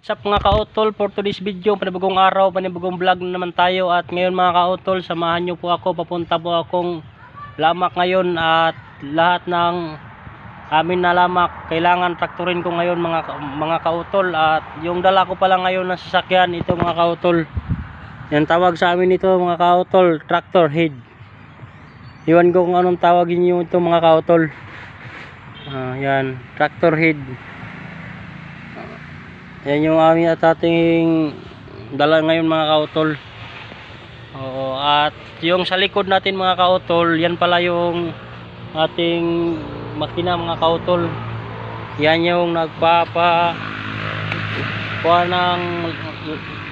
What's up mga kautol, for today's video, panibagong araw, panibagong vlog na naman tayo. At ngayon mga kautol, samahan nyo po ako, papunta po akong lamak ngayon. At lahat ng amin na lamak, kailangan traktorin ko ngayon mga kautol. At yung dala ko pala ngayon na sasakyan, ito mga kautol, yan tawag sa amin ito mga kautol, tractor head. Iwan ko kung anong tawagin nyo ito mga kautol. Yan, tractor head. Yan yung aming at ating dala ngayon mga kautol. Oo, at yung sa likod natin mga kautol, yan pala yung ating makina mga kautol. Yan yung nagpapa kuha ng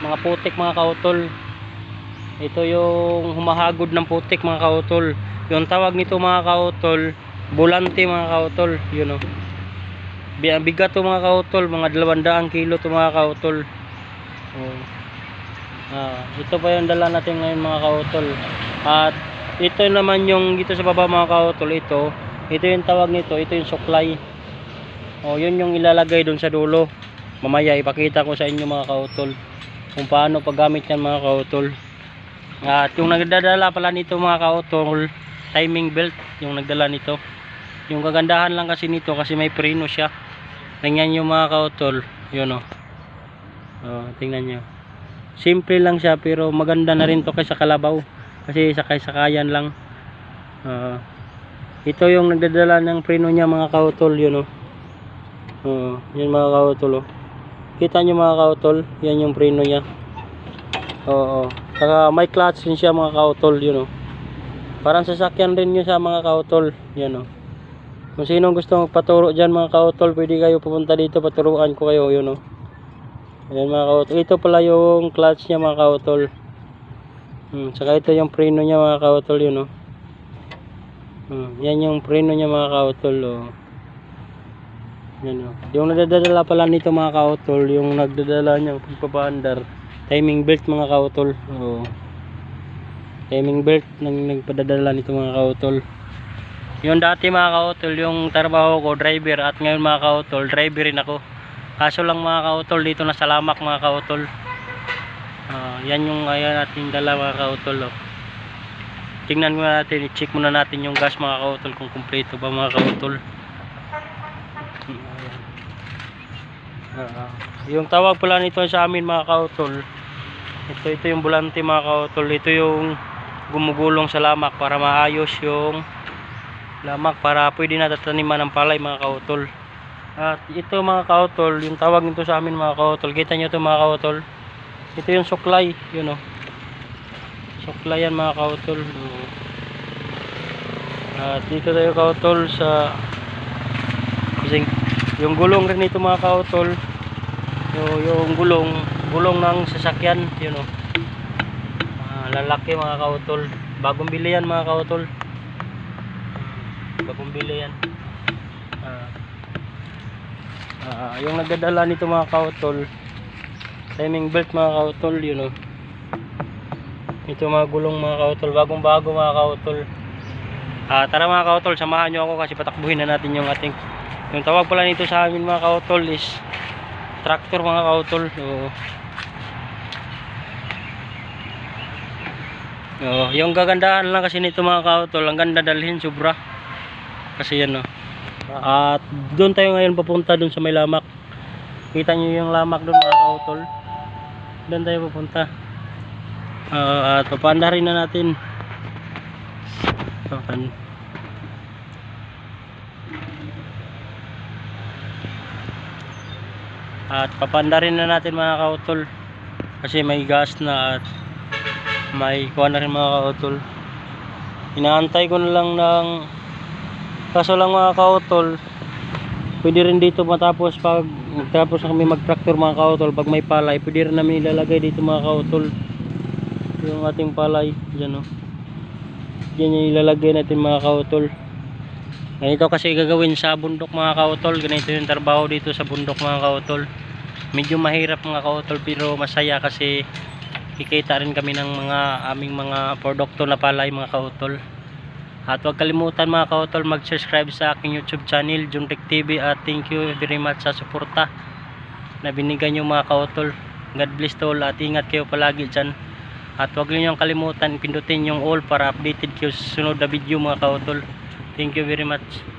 mga putik mga kautol. Ito yung humahagod ng putik mga kautol. Yung tawag nito mga kautol, bulante mga kautol, yun o. Bigat to mga kautol, mga 200 kilo to mga kautol. Ito pa yung dala natin ngayon mga kautol. At ito naman yung dito sa baba mga kautol, ito yung tawag nito, ito yung suklay. Yun yung ilalagay dun sa dulo. Mamaya ipakita ko sa inyo mga kautol kung paano paggamit yan mga kautol. At yung nagdadala pala nito mga kautol, timing belt yung nagdala nito. Yung kagandahan lang kasi nito kasi may preno siya. Tingnan nyo mga kautol, yun o. Tingnan nyo. Simple lang siya pero maganda na rin to kaysa kalabaw. Kasi sakay-sakayan lang. Ito yung nagdadala ng preno niya mga kautol, yun o. Yan mga kautol o. Kita nyo mga kautol, yan yung preno niya. Saka may clutch din siya mga kautol, yun o. Parang sasakyan rin nyo sa mga kautol, yan o. Kung sino gusto magpaturo dyan mga kautol, pwede kayo pupunta dito, paturuan ko kayo, yun o. Ayan mga kautol, ito pala yung clutch nya mga kautol. Saka ito yung preno nya mga kautol, yun o. Yan yung preno nya mga kautol o. Yan o. Yung nagdadala pala nito mga kautol, yung nagdadala nya pagpapaandar, timing belt mga kautol o. Timing belt nang nagpadadala nito mga kautol. Yung dati mga kautol, yung trabaho ko driver, at ngayon mga kautol, driver rin ako. Kaso lang mga kautol, dito na sa lamak mga kautol. Yan yung ayan natin dala mga kautol. Tingnan muna natin, i-check muna natin yung gas mga kautol kung kumpleto ba mga kautol. Yung tawag pala nito sa amin mga kautol, ito yung bulante mga kautol. Ito yung gumugulong sa lamak para maayos yung lamak, para pwede na tataniman ng palay mga kautol. At ito mga kautol, yung tawag nito sa amin mga kautol, kita nyo ito mga kautol, ito yung suklay, yun o. Suklay yan mga kautol. At dito tayo kautol sa yung gulong rin ito mga kautol, yung gulong ng sasakyan, yun o. Lalaki mga kautol, bagong bili yan mga kautol, bagong bili yan. Yung nagdadala nito mga kautol, timing belt mga kautol, yun o. Ito mga gulong mga kautol, bagong bago mga kautol. Tara mga kautol, samahan nyo ako kasi patakbuhin na natin yung ating, yung tawag pala nito sa amin mga kautol is tractor mga kautol. Yung gagandahan lang kasi nito mga kautol, ang ganda dalhin sobra kasi yan o. At doon tayo ngayon papunta doon sa may lamak. Kita nyo yung lamak doon mga kautol, doon tayo papunta. At papanda rin na natin. At papanda rin na natin mga kautol kasi may gas na at may kuha na rin mga kautol. Inaantay ko na lang ng, kaso lang mga kautol, pwede rin dito matapos pag magtapos na kami mag-tractor mga kautol, pag may palay pwede rin namin ilalagay dito mga kautol yung ating palay dyan o. Yan yung ilalagay natin mga kautol. Ganito kasi gagawin sa bundok mga kautol, ganito yung trabaho dito sa bundok mga kautol. Medyo mahirap mga kautol pero masaya kasi kikita rin kami ng aming mga produkto na palay mga kautol. At huwag kalimutan mga kautol mag-subscribe sa aking YouTube channel, Juntech TV, at thank you very much sa suporta. na binigay nyo mga kautol. God bless to all at ingat kayo palagi dyan. At huwag niyo kalimutan pindutin yung all para updated kayo sa sunod na video mga kautol. Thank you very much.